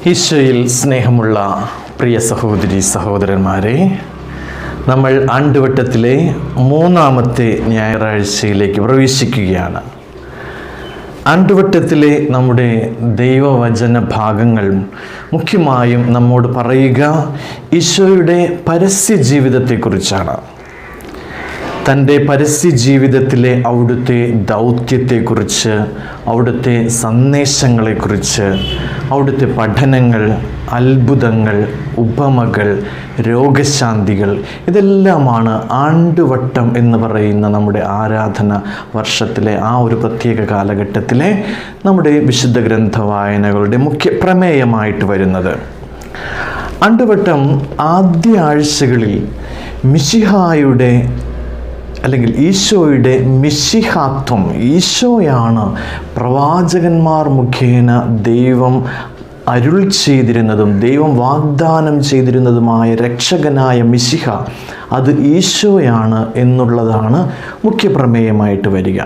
ഈശോയിൽ സ്നേഹമുള്ള പ്രിയ സഹോദരി സഹോദരന്മാരെ, നമ്മൾ ആണ്ടുവട്ടത്തിലെ 3-ാമത്തെ ഞായറാഴ്ചയിലേക്ക് പ്രവേശിക്കുകയാണ്. ആണ്ടുവട്ടത്തിലെ നമ്മുടെ ദൈവവചന ഭാഗങ്ങൾ മുഖ്യമായും നമ്മോട് പറയുക ഈശോയുടെ പരസ്യ ജീവിതത്തെക്കുറിച്ചാണ്. തൻ്റെ പരസ്യ ജീവിതത്തിലെ അവിടുത്തെ ദൗത്യത്തെക്കുറിച്ച്, അവിടുത്തെ സന്ദേശങ്ങളെക്കുറിച്ച്, അവിടുത്തെ പഠനങ്ങൾ, അത്ഭുതങ്ങൾ, ഉപമകൾ, രോഗശാന്തികൾ, ഇതെല്ലാമാണ് ആണ്ടുവട്ടം എന്ന് പറയുന്ന നമ്മുടെ ആരാധന വർഷത്തിലെ ആ ഒരു പ്രത്യേക കാലഘട്ടത്തിലെ നമ്മുടെ വിശുദ്ധ ഗ്രന്ഥ വായനകളുടെ മുഖ്യ പ്രമേയമായിട്ട് വരുന്നത്. ആണ്ടുവട്ടം ആദ്യ ആഴ്ചകളിൽ മിശിഹായുടെ അല്ലെങ്കിൽ ഈശോയുടെ മിശിഹാത്വം, ഈശോയാണ് പ്രവാചകന്മാർ മുഖേന ദൈവം അരുൾ ചെയ്തിരുന്നതും ദൈവം വാഗ്ദാനം ചെയ്തിരുന്നതുമായ രക്ഷകനായ മിശിഹ, അത് ഈശോയാണ് എന്നുള്ളതാണ് മുഖ്യപ്രമേയമായിട്ട് വരിക.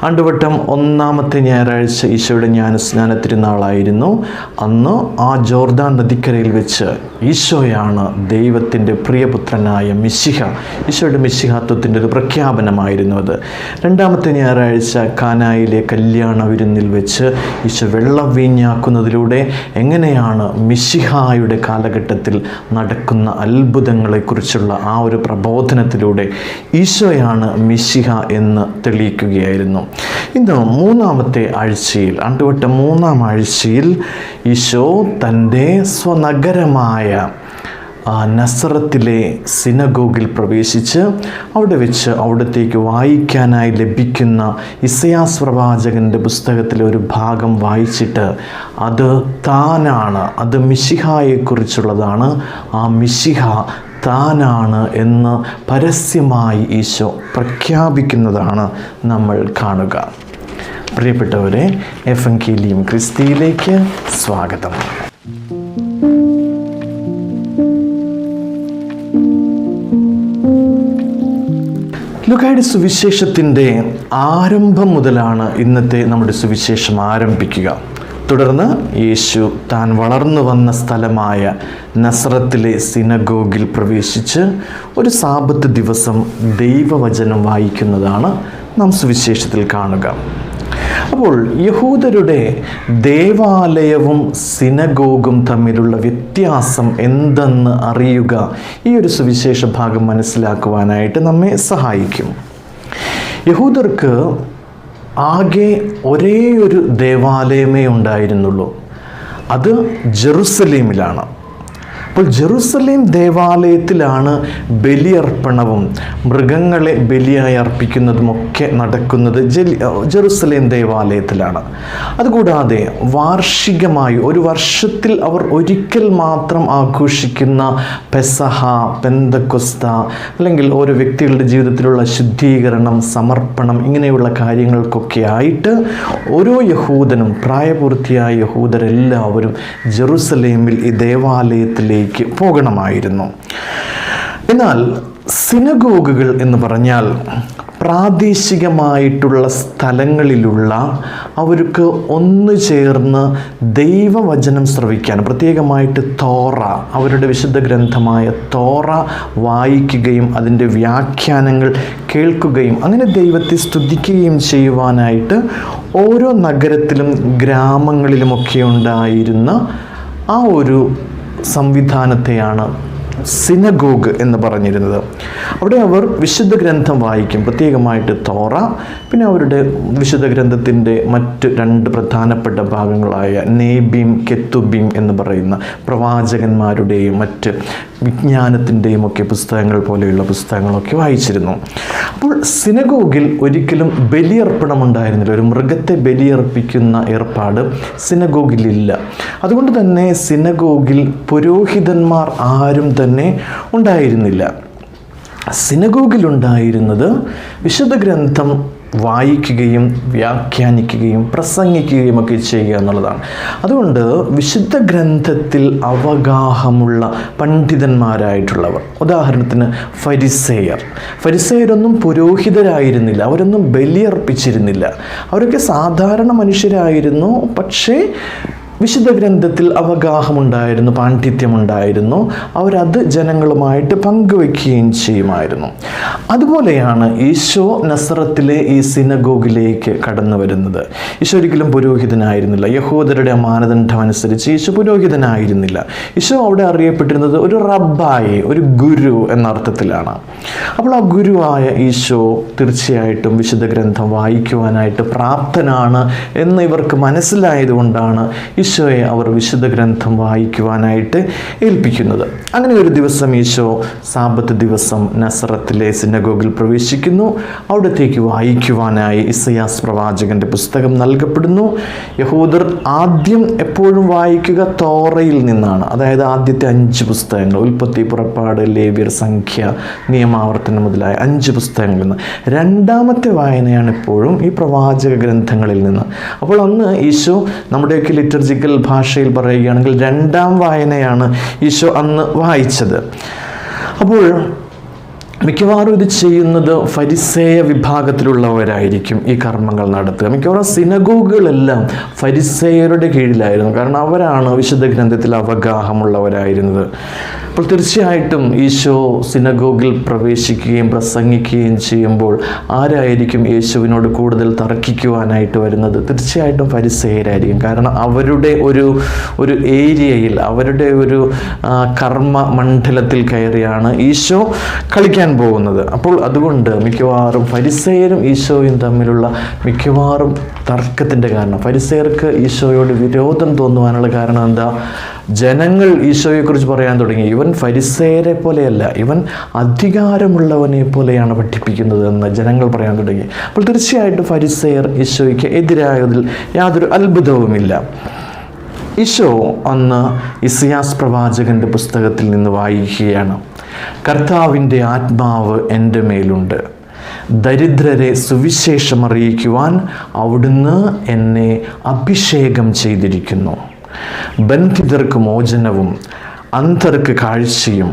ആണ്ടുവട്ടം 1-ാമത്തെ ഞായറാഴ്ച ഈശോയുടെ ജ്ഞാനസ്നാന തിരുനാളായിരുന്നു. അന്ന് ആ ജോർദാൻ നദിക്കരയിൽ വെച്ച് ഈശോയാണ് ദൈവത്തിൻ്റെ പ്രിയപുത്രനായ മിശിഹ, ഈശോയുടെ മിശിഹാത്വത്തിൻ്റെ ഒരു പ്രഖ്യാപനമായിരുന്നു അത്. 2-ാമത്തെ ഞായറാഴ്ച കാനായിലെ കല്യാണ വിരുന്നിൽ വെച്ച് ഈശോ വെള്ളം വീഞ്ഞാക്കുന്നതിലൂടെ എങ്ങനെയാണ് മിശിഹായുടെ കാലഘട്ടത്തിൽ നടക്കുന്ന അത്ഭുതങ്ങളെക്കുറിച്ചുള്ള ആ ഒരു പ്രബോധനത്തിലൂടെ ഈശോയാണ് മിശിഹ എന്ന് തെളിയിക്കുകയായിരുന്നു. ഇന്ന് 3-ാമത്തെ ആഴ്ചയിൽ, ആണ്ടുവട്ടം 3-ാം ആഴ്ചയിൽ ഈശോ തൻ്റെ സ്വനഗരമായ നസറത്തിലെ സിനഗോഗിൽ പ്രവേശിച്ച് അവിടെ വെച്ച് അവിടത്തേക്ക് വായിക്കാനായി ലഭിക്കുന്ന ഇസയാസ് പ്രവാചകൻ്റെ പുസ്തകത്തിലെ ഒരു ഭാഗം വായിച്ചിട്ട് അത് താനാണ്, അത് മിശിഹായെക്കുറിച്ചുള്ളതാണ്, ആ മിശിഹ താനാണ് എന്ന് പരസ്യമായി ഈശോ പ്രഖ്യാപിക്കുന്നതാണ് നമ്മൾ കാണുക. പ്രിയപ്പെട്ടവരെ, എവങ്കേലിയം ക്രിസ്തിയിലേക്ക് സ്വാഗതം. ലൂക്കായുടെ സുവിശേഷത്തിൻ്റെ ആരംഭം മുതലാണ് ഇന്നത്തെ നമ്മുടെ സുവിശേഷം ആരംഭിക്കുക. തുടർന്ന് യേശു താൻ വളർന്നു വന്ന സ്ഥലമായ നസറത്തിലെ സിനഗോഗിൽ പ്രവേശിച്ച് ഒരു സാബത്ത് ദിവസം ദൈവവചനം വായിക്കുന്നതാണ് നാം സുവിശേഷത്തിൽ കാണുക. അപ്പോൾ യഹൂദരുടെ ദേവാലയവും സിനഗോഗും തമ്മിലുള്ള വ്യത്യാസം എന്തെന്ന് അറിയുക ഈ ഒരു സുവിശേഷ ഭാഗം മനസ്സിലാക്കുവാനായിട്ട് നമ്മെ സഹായിക്കും. യഹൂദർക്ക് ആകെ ഒരേ ഒരു ദേവാലയമേ ഉണ്ടായിരുന്നുള്ളൂ, അത് ജെറുസലേമിലാണ്. അപ്പോൾ ജെറുസലേം ദേവാലയത്തിലാണ് ബലിയർപ്പണവും മൃഗങ്ങളെ ബലിയായി അർപ്പിക്കുന്നതുമൊക്കെ നടക്കുന്നത് ജെറുസലേം ദേവാലയത്തിലാണ്. അതുകൂടാതെ വാർഷികമായി ഒരു വർഷത്തിൽ അവർ ഒരിക്കൽ മാത്രം ആഘോഷിക്കുന്ന പെസഹ, പെന്തക്കൊസ്ത, അല്ലെങ്കിൽ ഓരോ വ്യക്തികളുടെ ജീവിതത്തിലുള്ള ശുദ്ധീകരണം, സമർപ്പണം, ഇങ്ങനെയുള്ള കാര്യങ്ങൾക്കൊക്കെ ആയിട്ട് ഓരോ യഹൂദനും, പ്രായപൂർത്തിയായ യഹൂദരെല്ലാവരും ജെറുസലേമിൽ ഈ ദേവാലയത്തിലേക്ക് പോകണമായിരുന്നു. എന്നാൽ സിനഗോഗുകൾ എന്ന് പറഞ്ഞാൽ പ്രാദേശികമായിട്ടുള്ള സ്ഥലങ്ങളിലുള്ള അവർക്ക് ഒന്നു ചേർന്ന് ദൈവവചനം ശ്രവിക്കാൻ, പ്രത്യേകമായിട്ട് തോറ, അവരുടെ വിശുദ്ധ ഗ്രന്ഥമായ തോറ വായിക്കുകയും അതിൻ്റെ വ്യാഖ്യാനങ്ങൾ കേൾക്കുകയും അങ്ങനെ ദൈവത്തെ സ്തുതിക്കുകയും ചെയ്യുവാനായിട്ട് ഓരോ നഗരത്തിലും ഗ്രാമങ്ങളിലുമൊക്കെ ഉണ്ടായിരുന്ന ആ ഒരു സംവിധാനത്തെയാണ് സിനഗോഗ് എന്ന് പറഞ്ഞിരുന്നത്. അവിടെ അവർ വിശുദ്ധ ഗ്രന്ഥം വായിക്കും, പ്രത്യേകമായിട്ട് തോറ, പിന്നെ അവരുടെ വിശുദ്ധ ഗ്രന്ഥത്തിൻ്റെ മറ്റ് 2 പ്രധാനപ്പെട്ട ഭാഗങ്ങളായ നേബീം, കെത്തുബീം എന്ന് പറയുന്ന പ്രവാചകന്മാരുടെയും മറ്റ് വിജ്ഞാനത്തിൻ്റെയും ഒക്കെ പുസ്തകങ്ങൾ പോലെയുള്ള പുസ്തകങ്ങളൊക്കെ വായിച്ചിരുന്നു. അപ്പോൾ സിനഗോഗിൽ ഒരിക്കലും ബലിയർപ്പണം ഉണ്ടായിരുന്നില്ല, ഒരു മൃഗത്തെ ബലിയർപ്പിക്കുന്ന ഏർപ്പാട് സിനഗോഗിലില്ല. അതുകൊണ്ട് തന്നെ സിനഗോഗിൽ പുരോഹിതന്മാർ ആരും തന്നെ ഉണ്ടായിരുന്നില്ല. സിനഗോഗിലുണ്ടായിരുന്നത് വിശുദ്ധ ഗ്രന്ഥം വായിക്കുകയും വ്യാഖ്യാനിക്കുകയും പ്രസംഗിക്കുകയും ഒക്കെ ചെയ്യുക എന്നുള്ളതാണ്. അതുകൊണ്ട് വിശുദ്ധ ഗ്രന്ഥത്തിൽ അവഗാഹമുള്ള പണ്ഡിതന്മാരായിട്ടുള്ളവർ, ഉദാഹരണത്തിന് ഫരിസേയരൊന്നും പുരോഹിതരായിരുന്നില്ല, അവരൊന്നും ബലിയർപ്പിച്ചിരുന്നില്ല, അവരൊക്കെ സാധാരണ മനുഷ്യരായിരുന്നു. പക്ഷേ വിശുദ്ധ ഗ്രന്ഥത്തിൽ അവഗാഹമുണ്ടായിരുന്നു, പാണ്ഡിത്യമുണ്ടായിരുന്നു. അവരത് ജനങ്ങളുമായിട്ട് പങ്കുവെക്കുകയും ചെയ്യുമായിരുന്നു. അതുപോലെയാണ് ഈശോ നസറത്തിലെ ഈ സിനഗോഗിലേക്ക് കടന്നു വരുന്നത്. ഈശോ ഒരിക്കലും പുരോഹിതനായിരുന്നില്ല. യഹൂദരുടെ മാനദണ്ഡം അനുസരിച്ച് ഈശോ പുരോഹിതനായിരുന്നില്ല. ഈശോ അവിടെ അറിയപ്പെട്ടിരുന്നത് ഒരു റബ്ബായി, ഒരു ഗുരു എന്ന അർത്ഥത്തിലാണ്. അപ്പോൾ ആ ഗുരുവായ ഈശോ തീർച്ചയായിട്ടും വിശുദ്ധ ഗ്രന്ഥം വായിക്കുവാനായിട്ട് പ്രാപ്തനാണ് എന്ന് ഇവർക്ക് മനസ്സിലായതുകൊണ്ടാണ് ഈശോയെ അവർ വിശുദ്ധ ഗ്രന്ഥം വായിക്കുവാനായിട്ട് ഏൽപ്പിക്കുന്നത്. അങ്ങനെ ഒരു ദിവസം ഈശോ സാബത്ത് ദിവസം നസറത്തിലെ സിനഗോഗിൽ പ്രവേശിക്കുന്നു. അവിടത്തേക്ക് വായിക്കുവാനായി ഇസയാസ് പ്രവാചകന്റെ പുസ്തകം നൽകപ്പെടുന്നു. യഹൂദർ ആദ്യം എപ്പോഴും വായിക്കുക തോറയിൽ നിന്നാണ്, അതായത് ആദ്യത്തെ 5 പുസ്തകങ്ങൾ, ഉൽപ്പത്തി, പുറപ്പാട്, ലേവ്യർ, സംഖ്യ, നിയമാവർത്തനം മുതലായ 5 പുസ്തകങ്ങളിൽ നിന്ന്. രണ്ടാമത്തെ വായനയാണ് എപ്പോഴും ഈ പ്രവാചക ഗ്രന്ഥങ്ങളിൽ നിന്ന്. അപ്പോൾ അന്ന് ഈശോ, നമ്മുടെയൊക്കെ ലിറ്റർജിക്കൽ ഭാഷയിൽ പറയുകയാണെങ്കിൽ 2ാം വായനയാണ് ഈശോ അന്ന് വായിച്ചത്. അപ്പോൾ മിക്കവാറും ഇത് ചെയ്യുന്നത് ഫരിസേയ വിഭാഗത്തിലുള്ളവരായിരിക്കും ഈ കർമ്മങ്ങൾ നടത്തുക. മിക്കവാറും സിനഗോഗുകളെല്ലാം ഫരിസേയരുടെ കീഴിലായിരുന്നു, കാരണം അവരാണ് വിശുദ്ധ ഗ്രന്ഥത്തിൽ അവഗാഹമുള്ളവരായിരുന്നത്. അപ്പോൾ തീർച്ചയായിട്ടും ഈശോ സിനഗോഗിൽ പ്രവേശിക്കുകയും പ്രസംഗിക്കുകയും ചെയ്യുമ്പോൾ ആരായിരിക്കും യേശുവിനോട് കൂടുതൽ തർക്കിക്കുവാനായിട്ട് വരുന്നത്? തീർച്ചയായിട്ടും ഫരിസേയരായിരിക്കും. കാരണം അവരുടെ ഒരു ഏരിയയിൽ, അവരുടെ ഒരു കർമ്മ മണ്ഡലത്തിൽ കയറിയാണ് ഈശോ കളിക്കാൻ പോകുന്നത്. അപ്പോൾ അതുകൊണ്ട് മിക്കവാറും ഫരിസേയരും ഈശോയും തമ്മിലുള്ള മിക്കവാറും തർക്കത്തിൻ്റെ കാരണം, ഫരിസേയർക്ക് ഈശോയോട് വിരോധം തോന്നുവാനുള്ള കാരണം എന്താ? ജനങ്ങൾ ഈശോയെക്കുറിച്ച് പറയാൻ തുടങ്ങി, ഇവൻ ഫരിസേയരെ പോലെയല്ല, ഇവൻ അധികാരമുള്ളവനെ പോലെയാണ് പഠിപ്പിക്കുന്നത് എന്ന് ജനങ്ങൾ പറയാൻ തുടങ്ങി. അപ്പോൾ തീർച്ചയായിട്ടും ഫരിസേയർ ഈശോയ്ക്ക് എതിരായതിൽ യാതൊരു അത്ഭുതവുമില്ല. ഈശോ അന്ന് ഇസയാസ് പ്രവാചകന്റെ പുസ്തകത്തിൽ നിന്ന് വായിക്കുകയാണ്. കർത്താവിൻ്റെ ആത്മാവ് എൻ്റെ മേലുണ്ട്, ദരിദ്രരെ സുവിശേഷം അറിയിക്കുവാൻ അവിടുന്ന് എന്നെ അഭിഷേകം ചെയ്തിരിക്കുന്നു. ബന്ധിതർക്ക് മോചനവും അന്ധർക്ക് കാഴ്ചയും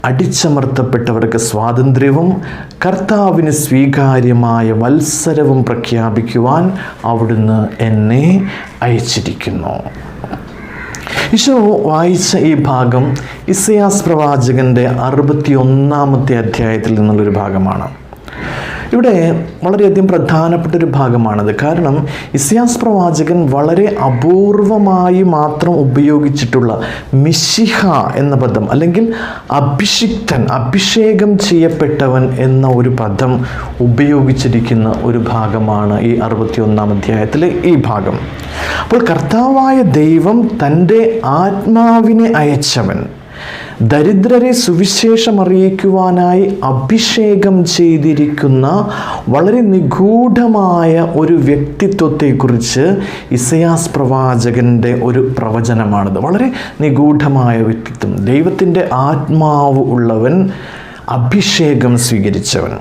അടിച്ചമർത്തപ്പെട്ടവർക്ക് സ്വാതന്ത്ര്യവും കർത്താവിന് സ്വീകാര്യമായ വത്സരവും പ്രഖ്യാപിക്കുവാൻ അവിടുന്ന് എന്നെ അയച്ചിരിക്കുന്നു. ഈശോ വായിച്ച ഈ ഭാഗം ഇസയാസ് പ്രവാചകന്റെ 61-ാമത്തെ അധ്യായത്തിൽ നിന്നുള്ളൊരു ഭാഗമാണ്. ഇവിടെ വളരെയധികം പ്രധാനപ്പെട്ടൊരു ഭാഗമാണത്. കാരണം ഇസയാസ് പ്രവാചകൻ വളരെ അപൂർവമായി മാത്രം ഉപയോഗിച്ചിട്ടുള്ള മിശിഹ എന്ന പദം, അല്ലെങ്കിൽ അഭിഷിക്തൻ, അഭിഷേകം ചെയ്യപ്പെട്ടവൻ എന്ന ഒരു പദം ഉപയോഗിച്ചിരിക്കുന്ന ഒരു ഭാഗമാണ് ഈ 61-ാം അധ്യായത്തിലെ ഈ ഭാഗം. അപ്പോൾ കർത്താവായ ദൈവം തൻ്റെ ആത്മാവിനെ അയച്ചവൻ, ദരിദ്രരെ സുവിശേഷം അറിയിക്കുവാനായി അഭിഷേകം ചെയ്തിരിക്കുന്ന വളരെ നിഗൂഢമായ ഒരു വ്യക്തിത്വത്തെക്കുറിച്ച് ഇസയാസ് പ്രവാചകന്റെ ഒരു പ്രവചനമാണിത്. വളരെ നിഗൂഢമായ വ്യക്തിത്വം, ദൈവത്തിൻ്റെ ആത്മാവ് ഉള്ളവൻ, അഭിഷേകം സ്വീകരിച്ചവൻ.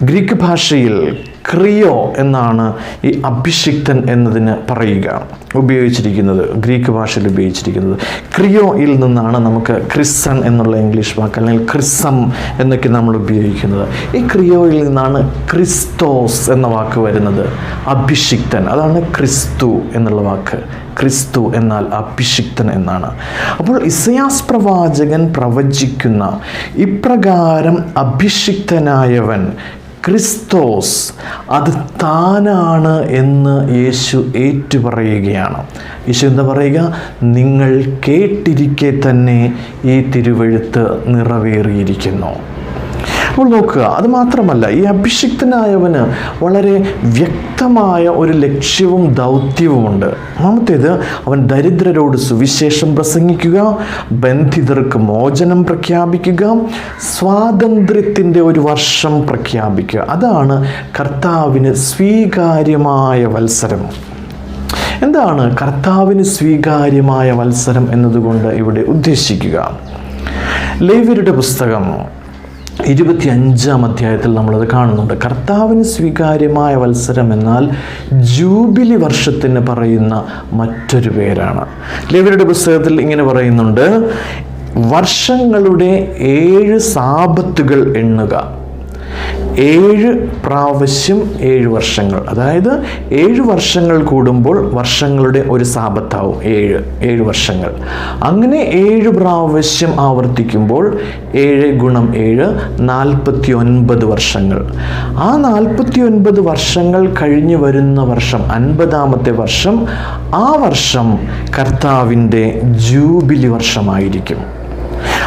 ഗ്രീക്ക് ഭാഷയിൽ ക്രിയോ എന്നാണ് ഈ അഭിഷിക്തൻ എന്നതിന് പറയുക, ഉപയോഗിച്ചിരിക്കുന്നത്, ഗ്രീക്ക് ഭാഷയിൽ ഉപയോഗിച്ചിരിക്കുന്നത്. ക്രിയോയിൽ നിന്നാണ് നമുക്ക് ക്രിസൺ എന്നുള്ള ഇംഗ്ലീഷ് വാക്ക്, അല്ലെങ്കിൽ ക്രിസം എന്നൊക്കെ നമ്മൾ ഉപയോഗിക്കുന്നത്. ഈ ക്രിയോയിൽ നിന്നാണ് ക്രിസ്തോസ് എന്ന വാക്ക് വരുന്നത്, അഭിഷിക്തൻ. അതാണ് ക്രിസ്തു എന്നുള്ള വാക്ക്. ക്രിസ്തു എന്നാൽ അഭിഷിക്തൻ എന്നാണ്. അപ്പോൾ ഇസയാസ് പ്രവാചകൻ പ്രവചിക്കുന്ന ഇപ്രകാരം അഭിഷിക്തനായവൻ ക്രിസ്തോസ്, അത് താനാണ് എന്ന് യേശു ഏറ്റുപറയുകയാണ്. യേശു എന്താ പറയുക? നിങ്ങൾ കേട്ടിരിക്കെ തന്നെ ഈ തിരുവെഴുത്ത് നിറവേറിയിരിക്കുന്നു. അപ്പോൾ നോക്കുക, അത് മാത്രമല്ല, ഈ അഭിഷിക്തനായവന് വളരെ വ്യക്തമായ ഒരു ലക്ഷ്യവും ദൗത്യവുമുണ്ട്. ഒന്നാമത്തേത്, അവൻ ദരിദ്രരോട് സുവിശേഷം പ്രസംഗിക്കുക, ബന്ധിതർക്ക് മോചനം പ്രഖ്യാപിക്കുക, സ്വാതന്ത്ര്യത്തിൻ്റെ ഒരു വർഷം പ്രഖ്യാപിക്കുക. അതാണ് കർത്താവിന് സ്വീകാര്യമായ വത്സരം. എന്താണ് കർത്താവിന് സ്വീകാര്യമായ വത്സരം എന്നതുകൊണ്ട് ഇവിടെ ഉദ്ദേശിക്കുക? ലേവ്യരുടെ പുസ്തകം 25-ാം അധ്യായത്തിൽ നമ്മളത് കാണുന്നുണ്ട്. കർത്താവിന് സ്വീകാര്യമായ വത്സരം എന്നാൽ ജൂബിലി വർഷത്തിന് പറയുന്ന മറ്റൊരു പേരാണ്. ലേവ്യരുടെ പുസ്തകത്തിൽ ഇങ്ങനെ പറയുന്നുണ്ട്: വർഷങ്ങളുടെ 7 സാബത്തുകൾ എണ്ണുക, 7 പ്രാവശ്യം 7 വർഷങ്ങൾ, അതായത് 7 വർഷങ്ങൾ കൂടുമ്പോൾ വർഷങ്ങളുടെ ഒരു സാപത്താവും 7 വർഷങ്ങൾ. അങ്ങനെ 7 പ്രാവശ്യം ആവർത്തിക്കുമ്പോൾ 7 ഗുണം 7 49 വർഷങ്ങൾ. ആ 49 വർഷങ്ങൾ കഴിഞ്ഞു വരുന്ന വർഷം 50-ാമത്തെ വർഷം, ആ വർഷം കർത്താവിൻ്റെ ജൂബിലി വർഷമായിരിക്കും.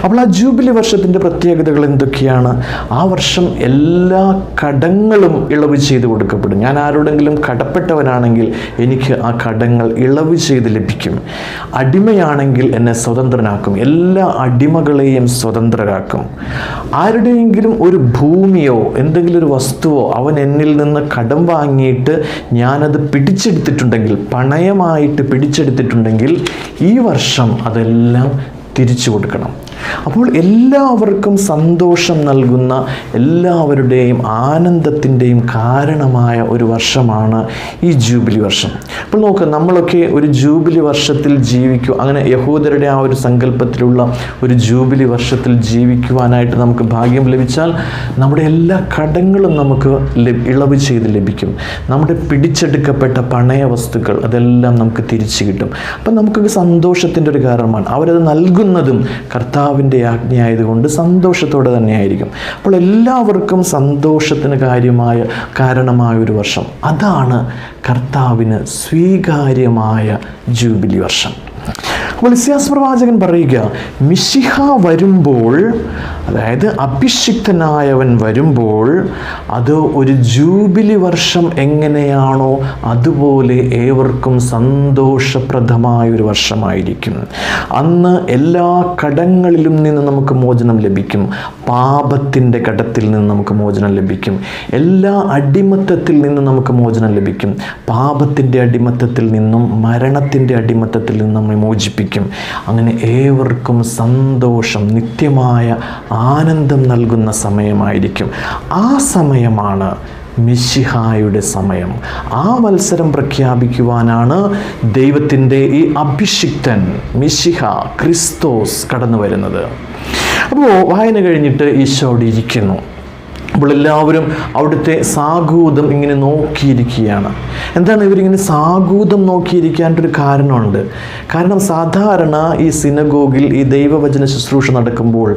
അപ്പോൾ ആ ജൂബിലി വർഷത്തിൻ്റെ പ്രത്യേകതകൾ എന്തൊക്കെയാണ്? ആ വർഷം എല്ലാ കടങ്ങളും ഇളവ് ചെയ്ത് കൊടുക്കപ്പെടും. ഞാൻ ആരോടെങ്കിലും കടപ്പെട്ടവനാണെങ്കിൽ എനിക്ക് ആ കടങ്ങൾ ഇളവ് ചെയ്ത് ലഭിക്കും. അടിമയാണെങ്കിൽ എന്നെ സ്വതന്ത്രനാക്കും, എല്ലാ അടിമകളെയും സ്വതന്ത്രരാക്കും. ആരുടെയെങ്കിലും ഒരു ഭൂമിയോ എന്തെങ്കിലും ഒരു വസ്തുവോ അവൻ എന്നിൽ നിന്ന് കടം വാങ്ങിയിട്ട് ഞാനത് പിടിച്ചെടുത്തിട്ടുണ്ടെങ്കിൽ, പണയമായിട്ട് പിടിച്ചെടുത്തിട്ടുണ്ടെങ്കിൽ, ഈ വർഷം അതെല്ലാം തിരിച്ചു കൊടുക്കണം. അപ്പോൾ എല്ലാവർക്കും സന്തോഷം നൽകുന്ന, എല്ലാവരുടെയും ആനന്ദത്തിൻ്റെയും കാരണമായ ഒരു വർഷമാണ് ഈ ജൂബിലി വർഷം. അപ്പോൾ നോക്കുക, നമ്മളൊക്കെ ഒരു ജൂബിലി വർഷത്തിൽ ജീവിക്കുക, അങ്ങനെ യഹൂദരുടെ ആ ഒരു സങ്കല്പത്തിലുള്ള ഒരു ജൂബിലി വർഷത്തിൽ ജീവിക്കുവാനായിട്ട് നമുക്ക് ഭാഗ്യം ലഭിച്ചാൽ നമ്മുടെ എല്ലാ കടങ്ങളും നമുക്ക് ഇളവ് ചെയ്ത് ലഭിക്കും. നമ്മുടെ പിടിച്ചെടുക്കപ്പെട്ട പണയ വസ്തുക്കൾ അതെല്ലാം നമുക്ക് തിരിച്ചു കിട്ടും. അപ്പം നമുക്കൊക്കെ സന്തോഷത്തിൻ്റെ ഒരു കാരണമാണ്. അവരത് നൽകുന്നതും കർത്താവിൻ്റെ ആജ്ഞയായതുകൊണ്ട് സന്തോഷത്തോടെ തന്നെയായിരിക്കും. അപ്പോൾ എല്ലാവർക്കും സന്തോഷത്തിന് കാരണമായ ഒരു വർഷം, അതാണ് കർത്താവിന് സ്വീകാര്യമായ ജൂബിലി വർഷം. അപ്പോൾ ഇസ്യാസ് പ്രവാചകൻ പറയുക, മിശിഹ വരുമ്പോൾ, അതായത് അഭിഷിക്തനായവൻ വരുമ്പോൾ, അത് ഒരു ജൂബിലി വർഷം എങ്ങനെയാണോ അതുപോലെ ഏവർക്കും സന്തോഷപ്രദമായൊരു വർഷമായിരിക്കും. അന്ന് എല്ലാ കടങ്ങളിലും നിന്ന് നമുക്ക് മോചനം ലഭിക്കും. പാപത്തിൻ്റെ കടത്തിൽ നിന്ന് നമുക്ക് മോചനം ലഭിക്കും. എല്ലാ അടിമത്തത്തിൽ നിന്നും നമുക്ക് മോചനം ലഭിക്കും. പാപത്തിൻ്റെ അടിമത്തത്തിൽ നിന്നും മരണത്തിൻ്റെ അടിമത്തത്തിൽ നിന്നും നമ്മെ മോചിപ്പിക്കും. അങ്ങനെ ഏവർക്കും സന്തോഷം, നിത്യമായ ആനന്ദം നൽകുന്ന സമയമായിരിക്കും. ആ സമയമാണ് മിശിഹായുടെ സമയം. ആ മത്സരം പ്രഖ്യാപിക്കുവാനാണ് ദൈവത്തിൻ്റെ ഈ അഭിഷിക്തൻ മിശിഹ ക്രിസ്തോസ് കടന്നു വരുന്നത്. അപ്പോൾ വായന കഴിഞ്ഞിട്ട് ഈശോ അവിടെ ഇരിക്കുന്നു. അപ്പോൾ എല്ലാവരും അവിടുത്തെ സാഗൂതം ഇങ്ങനെ നോക്കിയിരിക്കുകയാണ്. എന്താണ് ഇവരിങ്ങനെ സാഗൂതം നോക്കിയിരിക്കാനൊരു കാരണമുണ്ട്. കാരണം സാധാരണ ഈ സിനഗോഗിൽ ഈ ദൈവവചന ശുശ്രൂഷ നടക്കുമ്പോൾ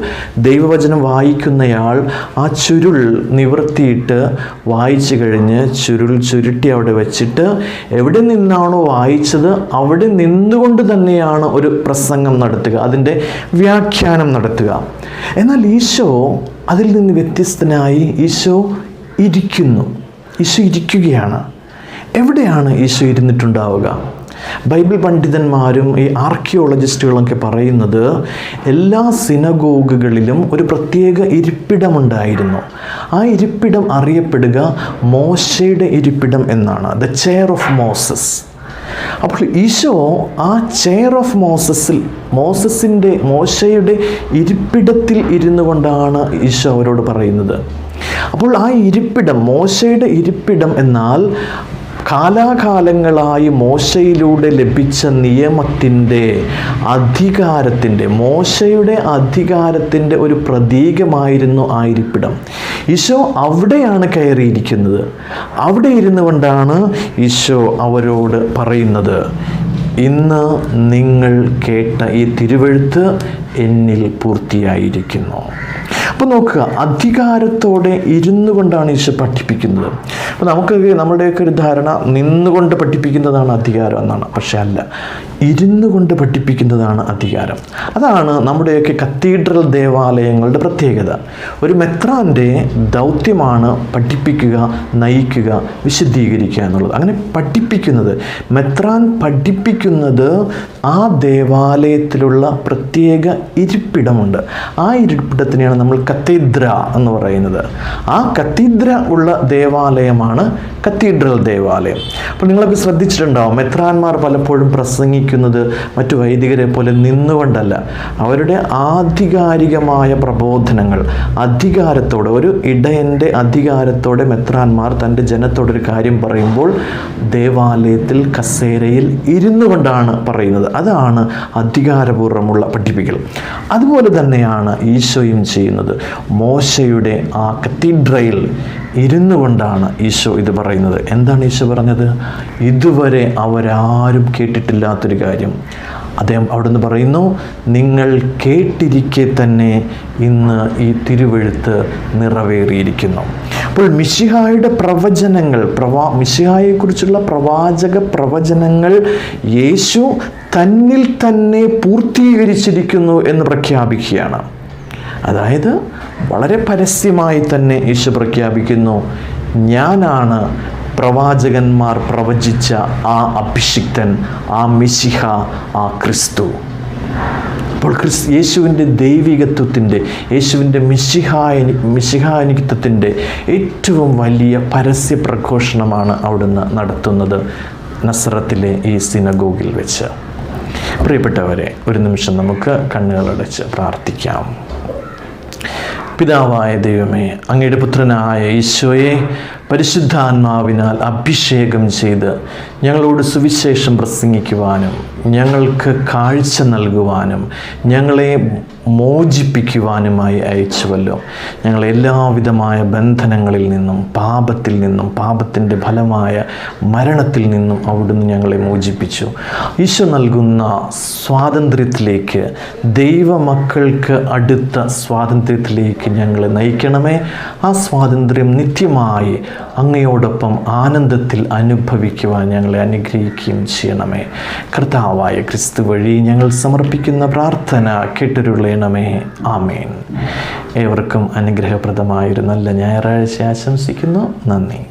ദൈവവചനം വായിക്കുന്നയാൾ ആ ചുരുൾ നിവർത്തിയിട്ട് വായിച്ചു കഴിഞ്ഞ് ചുരുൾ ചുരുട്ടി അവിടെ വെച്ചിട്ട് എവിടെ നിന്നാണോ വായിച്ചത് അവിടെ നിന്നുകൊണ്ട് തന്നെയാണ് ഒരു പ്രസംഗം നടത്തുക, അതിൻ്റെ വ്യാഖ്യാനം നടത്തുക. എന്നാൽ ഈശോ അതിൽ നിന്ന് വ്യത്യസ്തനായി ഈശോ ഇരിക്കുകയാണ്. എവിടെയാണ് ഈശോ ഇരുന്നിട്ടുണ്ടാവുക? ബൈബിൾ പണ്ഡിതന്മാരും ഈ ആർക്കിയോളജിസ്റ്റുകളൊക്കെ പറയുന്നത് എല്ലാ സിനഗോഗുകളിലും ഒരു പ്രത്യേക ഇരിപ്പിടമുണ്ടായിരുന്നു. ആ ഇരിപ്പിടം അറിയപ്പെടുക മോശയുടെ ഇരിപ്പിടം എന്നാണ്, ദ ചെയർ ഓഫ് മോസസ്. അപ്പോൾ ഈശോ ആ ചെയർ ഓഫ് മോശയുടെ ഇരിപ്പിടത്തിൽ ഇരുന്നു കൊണ്ടാണ് ഈശോ അവരോട് പറയുന്നത്. അപ്പോൾ ആ ഇരിപ്പിടം, മോശയുടെ ഇരിപ്പിടം എന്നാൽ കാലാകാലങ്ങളായി മോശയിലൂടെ ലഭിച്ച നിയമത്തിൻ്റെ അധികാരത്തിൻ്റെ, മോശയുടെ അധികാരത്തിൻ്റെ ഒരു പ്രതീകമായിരുന്നു ആ ഇരിപ്പിടം. ഈശോ അവിടെയാണ് കയറിയിരിക്കുന്നത്. അവിടെ ഇരുന്നു കൊണ്ടാണ് ഈശോ അവരോട് പറയുന്നത്, ഇന്ന് നിങ്ങൾ കേട്ട ഈ തിരുവെഴുത്ത് എന്നിൽ പൂർത്തിയായിരിക്കുന്നു. അപ്പോൾ നോക്കുക, അധികാരത്തോടെ ഇരുന്നു കൊണ്ടാണ് ഈശോ പഠിപ്പിക്കുന്നത്. അപ്പോൾ നമ്മുടെയൊക്കെ ഒരു ധാരണ നിന്നുകൊണ്ട് പഠിപ്പിക്കുന്നതാണ് അധികാരം എന്നാണ്. പക്ഷെ അല്ല, ഇരുന്നു കൊണ്ട് പഠിപ്പിക്കുന്നതാണ് അധികാരം. അതാണ് നമ്മുടെയൊക്കെ കത്തീഡ്രൽ ദേവാലയങ്ങളുടെ പ്രത്യേകത. ഒരു മെത്രാൻ്റെ ദൗത്യമാണ് പഠിപ്പിക്കുക, നയിക്കുക, വിശദീകരിക്കുക എന്നുള്ളത്. അങ്ങനെ പഠിപ്പിക്കുന്നത്, മെത്രാൻ പഠിപ്പിക്കുന്നത് ആ ദേവാലയത്തിലുള്ള പ്രത്യേക ഇരിപ്പിടമുണ്ട്. ആ ഇരിപ്പിടത്തിനെയാണ് നമ്മൾ കത്തീഡ്ര എന്ന് പറയുന്നത്. ആ കത്തീഡ്ര ഉള്ള ദേവാലയമാണ് ഇതാണ് കത്തീഡ്രൽ ദേവാലയം. അപ്പോൾ നിങ്ങളൊക്കെ ശ്രദ്ധിച്ചിട്ടുണ്ടാവും, മെത്രാന്മാർ പലപ്പോഴും പ്രസംഗിക്കുന്നത് മറ്റു വൈദികരെ പോലെ നിന്നുകൊണ്ടല്ല. അവരുടെ ആധികാരികമായ പ്രബോധനങ്ങൾ അധികാരത്തോടെ, ഒരു ഇടയൻ്റെ അധികാരത്തോടെ മെത്രാന്മാർ തൻ്റെ ജനത്തോടൊരു കാര്യം പറയുമ്പോൾ ദേവാലയത്തിൽ കസേരയിൽ ഇരുന്നു കൊണ്ടാണ് പറയുന്നത്. അതാണ് അധികാരപൂർവ്വമുള്ള പഠിപ്പിക്കൽ. അതുപോലെ തന്നെയാണ് ഈശോയും ചെയ്യുന്നത്. മോശയുടെ ആ കത്തീഡ്രയിൽ ഇരുന്നു കൊണ്ടാണ് ഈശോ ഇത് പറയുന്നത്. എന്താണ് ഈശോ പറഞ്ഞത്? ഇതുവരെ അവരാരും കേട്ടിട്ടില്ലാത്തൊരു കാര്യം അദ്ദേഹം അവിടുന്ന് പറയുന്നു, നിങ്ങൾ കേട്ടിരിക്കെ തന്നെ ഇന്ന് ഈ തിരുവെഴുത്ത് നിറവേറിയിരിക്കുന്നു. അപ്പോൾ മിശിഹായുടെ പ്രവചനങ്ങൾ, മിശിഹായെക്കുറിച്ചുള്ള പ്രവാചക പ്രവചനങ്ങൾ യേശു തന്നിൽ തന്നെ പൂർത്തീകരിച്ചിരിക്കുന്നു എന്ന് പ്രഖ്യാപിക്കുകയാണ്. അതായത് വളരെ പരസ്യമായി തന്നെ യേശു പ്രഖ്യാപിക്കുന്നു, ഞാനാണ് പ്രവാചകന്മാർ പ്രവചിച്ച ആ അഭിഷിക്തൻ, ആ മിശിഹ, ആ ക്രിസ്തു. അപ്പോൾ യേശുവിൻ്റെ ദൈവികത്വത്തിൻ്റെ, യേശുവിൻ്റെ മിശിഹാനിത്വത്തിൻ്റെ ഏറ്റവും വലിയ പരസ്യ പ്രഘോഷണമാണ് അവിടുന്ന് നടത്തുന്നത് നസ്രത്തിലെ ഈ സിനഗോഗിൽ വെച്ച്. പ്രിയപ്പെട്ടവരെ, ഒരു നിമിഷം നമുക്ക് കണ്ണുകളടച്ച് പ്രാർത്ഥിക്കാം. പിതാവായ ദൈവമേ, അങ്ങയുടെ പുത്രനായ ഈശോയെ പരിശുദ്ധാത്മാവിനാൽ അഭിഷേകം ചെയ്ത് ഞങ്ങളോട് സുവിശേഷം പ്രസംഗിക്കുവാനും ഞങ്ങൾക്ക് കാഴ്ച നൽകുവാനും ഞങ്ങളെ മോചിപ്പിക്കുവാനുമായി അയച്ചുവല്ലോ. ഞങ്ങളെ എല്ലാവിധമായ ബന്ധനങ്ങളിൽ നിന്നും, പാപത്തിൽ നിന്നും, പാപത്തിൻ്റെ ഫലമായ മരണത്തിൽ നിന്നും അവിടുന്ന് ഞങ്ങളെ മോചിപ്പിച്ചു. ഈശോ നൽകുന്ന സ്വാതന്ത്ര്യത്തിലേക്ക്, ദൈവമക്കൾക്ക് അടുത്ത സ്വാതന്ത്ര്യത്തിലേക്ക് ഞങ്ങളെ നയിക്കണമേ. ആ സ്വാതന്ത്ര്യം നിത്യമായി അങ്ങയോടൊപ്പം ആനന്ദത്തിൽ അനുഭവിക്കുവാൻ ഞങ്ങളെ അനുഗ്രഹിക്കുകയും ചെയ്യണമേ. കർത്താവായ ക്രിസ്തു വഴി ഞങ്ങൾ സമർപ്പിക്കുന്ന പ്രാർത്ഥന കേട്ടരുളയണമേ. ആമേൻ. ഏവർക്കും അനുഗ്രഹപ്രദമായൊരു നല്ല ഞായറാഴ്ച ആശംസിക്കുന്നു. നന്ദി.